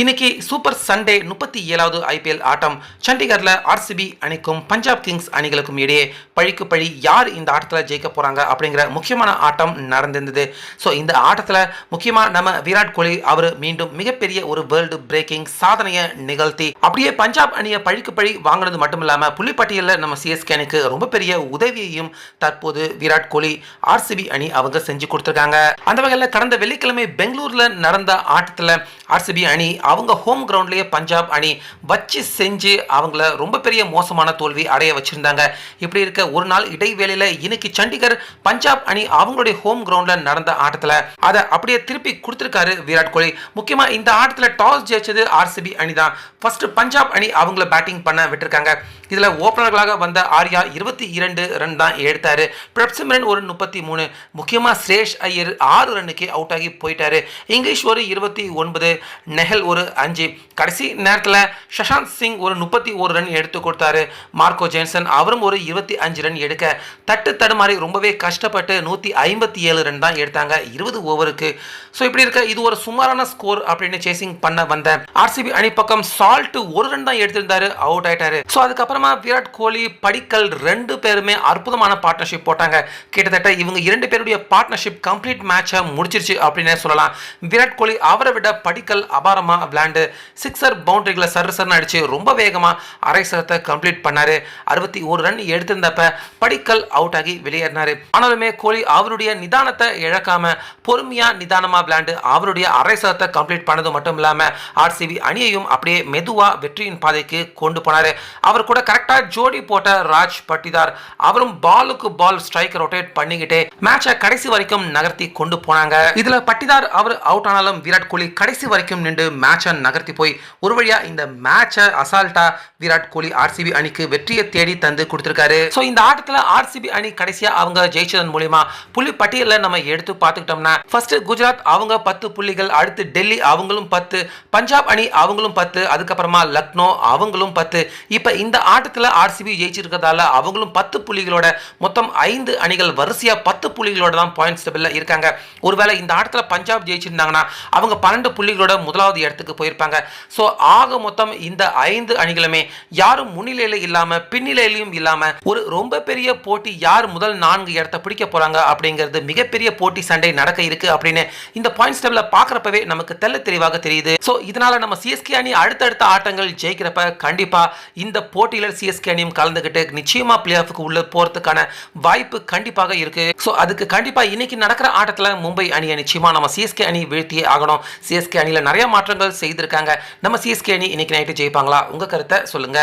இன்னைக்கு super Sunday 37வது IPL ஆட்டம் சண்டிகர்ல RCB அணிக்கும் Punjab Kings அணிகளுக்கும் இடையே பழிக்கு பழி யார் இந்த ஆட்டத்தில் ஜெயிக்க போறாங்க அப்படிங்கிற முக்கியமான ஆட்டம் நடந்திருந்தது. ஸோ இந்த ஆட்டத்தில் முக்கியமாக நம்ம விராட் கோலி அவர் மீண்டும் மிகப்பெரிய ஒரு வேர்ல்டு பிரேக்கிங் சாதனையை நிகழ்த்தி அப்படியே பஞ்சாப் அணியை பழிக்கு பழி வாங்கினது மட்டும் இல்லாமல் புள்ளிப்பட்டியலில் நம்ம சிஎஸ்கே அணிக்கு ரொம்ப பெரிய உதவியையும் தற்போது விராட் கோலி ஆர்சிபி அணி அவங்க செஞ்சு கொடுத்துருக்காங்க. அந்த வகையில் கடந்த வெள்ளிக்கிழமை பெங்களூர்ல நடந்த ஆட்டத்தில் ஆர்சிபி அணி அவங்க ஹோம் கிரவுண்ட்லயே பஞ்சாப் அணி வச்சு செஞ்சு அவங்கள ரொம்ப பெரிய மோசமான தோல்வி அடைய வச்சிருந்தாங்க. இப்படி இருக்க ஒரு நாள் இடைவேளையில இன்னைக்கு சண்டிகர் பஞ்சாப் அணி அவங்களுடைய ஹோம் கிரவுண்ட்ல நடந்த ஆட்டத்துல அதை அப்படியே திருப்பி கொடுத்திருக்காரு விராட் கோலி. முக்கியமா இந்த ஆட்டத்துல டாஸ் ஜெயிச்சது ஆர்சிபி அணி தான். ஃபர்ஸ்ட் பஞ்சாப் அணி அவங்கள பேட்டிங் பண்ண விட்டுருக்காங்க. இதுல ஓபனர்களாக வந்த ஆர்யா 22 ரன் தான் எடுத்தாரு. பிரப்சிமரன் ஒரு 33, முக்கியமா ஸ்ரேஷ் ஐயர் 6 ரன்னுக்கு அவுட் ஆகி போயிட்டாரு. இங்கிலீஷ் ஒரு 29, நெஹல் ஒரு 5. கடைசி நேரத்தில் சஷாந்த் சிங் ஒரு 31 ரன் எடுத்து கொடுத்தாரு. மார்க்கோ ஜேன்சன் அவரும் ஒரு 25 ரன் எடுக்க தட்டு தடுமாறி ரொம்பவே கஷ்டப்பட்டு 157 ரன் தான் எடுத்தாங்க 20 ஓவருக்கு. ஸோ இப்படி இருக்க இது ஒரு சுமாரான ஸ்கோர் அப்படின்னு சேசிங் பண்ண வந்த ஆர்சிபி அணி பக்கம் சால்ட் 1 ரன் தான் எடுத்திருந்தாரு, அவுட் ஆயிட்டாரு. ஸோ அதுக்கப்புறமா விராட் கோலி படிக்கல் 2 பேருமே அற்புதமான பார்ட்னர்ஷிப் போட்டாங்க. கிட்டத்தட்ட இவங்க 2 பேருடைய பார்ட்னர்ஷிப் கம்ப்ளீட் மேட்சை முடிச்சிருச்சு அப்படின்னு சொல்லலாம். விராட் கோலி அவரை விட படிக்கல் அபாரமா விளையாண்டு சிக்ஸர் பவுண்டரிகளை சர்ன்னு அடிச்சு ரொம்ப வேகமா அரை சதத்தை கம்ப்ளீட் பண்ணாரு. 61 ரன் எடுத்திருந்தப்ப படிக்கல் அவுட் ஆகி வெளியேறினாரு. ஆனாலுமே கோலி அவருடைய நிதானத்தை இழக்காம பொறுமையா நிதானமா விளையாண்டு அவருடைய அரை சதத்தை கம்ப்ளீட் பண்ணது மட்டும் இல்லாம ஆர்சிபி அணியையும் அப்படியே மெதுவா வெற்றியின் பாதைக்கு கொண்டு போனாரு. அவர் கூட கரெக்டா ஜோடி போட்ட ராஜ் பட்டிதார் அவரும் பாலுக்கு பால் ஸ்ட்ரைக் ரொட்டேட் பண்ணிக்கிட்டே மேட்சை கடைசி வரைக்கும் நகர்த்தி கொண்டு போனாங்க. இதுல பட்டிதார் அவர் அவுட் ஆனாலும் விராட் கோலி கடைசி வரைக்கும் நின்று மேட்சை நகர்த்தி போய் ஒரு வழியா இந்த மேட்சை அசால்ட்டா விராட் கோலி ஆர்சிபி அணிக்கு வெற்றியை தேடி தந்து கொடுத்திருக்காரு. ஸோ இந்த ஆட்டத்தில் ஆர்சிபி அணி கடைசியா அவங்க ஜெயிச்சதன் மூலமா புள்ளி பட்டியலில் நம்ம எடுத்து பார்த்துக்கிட்டோம்னா ஃபர்ஸ்ட் குஜராத் அவங்க 10 புள்ளிகள், அடுத்து டெல்லி அவங்களும் 10, பஞ்சாப் அணி அவங்களும் 10, அதுக்கப்புறமா லக்னோ அவங்களும் 10. இப்ப இந்த ஆட்டத்தில் ஆர்சிபி ஜெயிச்சிருக்கிறதால அவங்களும் 10 புள்ளிகளோட மொத்தம் 5 அணிகள் வரிசையா 10 புள்ளிகளோட தான் பாயிண்ட்ஸ் டேபிள்ல இருக்காங்க. ஒருவேளை இந்த ஆட்டத்தில் பஞ்சாப் ஜெயிச்சிருந்தாங்கன்னா அவங்க 12 புள்ளிகளோட முதலாவது இடத்துக்கு போயிருப்பாங்க. ஸோ ஆக மொத்தம் இந்த 5 அணிகளுமே யாரும் முன்னிலையில இல்லாம பின்னிலையிலும் இல்லாம ஒரு ரொம்ப பெரிய போட்டி யார் முதல் 4 இடத்தை பிடிக்க போறாங்க அப்படிங்கிறது மிகப்பெரிய போட்டி சண்டை நடக்க இருக்கு அப்படின்னு இந்த பாயிண்ட்ஸ் டேபிள்ல பாக்குறப்பவே நமக்கு தெல்ல தெளிவாக தெரியுது. ஸோ இதனால நம்ம சிஎஸ்கே அணி அடுத்தடுத்த ஆட்டங்கள் ஜெயிக்கிறப்ப கண்டிப்பா இந்த போட்டியில சிஎஸ்கே அணியும் கலந்துகிட்டு நிச்சயமா பிளே ஆஃப்க்கு உள்ள போறதுக்கான வாய்ப்பு கண்டிப்பாக இருக்கு. ஸோ அதுக்கு கண்டிப்பா இன்னைக்கு நடக்கிற ஆட்டத்தில் மும்பை அணியை நிச்சயமா நம்ம சிஎஸ்கே அணி வீழ்த்தியே ஆகணும். சிஎஸ்கே அணியில நிறைய மாற்றங்கள் செய்திருக்காங்க. நம்ம சிஎஸ்கே அணி இன்னைக்கு நைட்டு ஜெயிப்பாங்களா? உங்க கருத்தை சொல்லுங்க.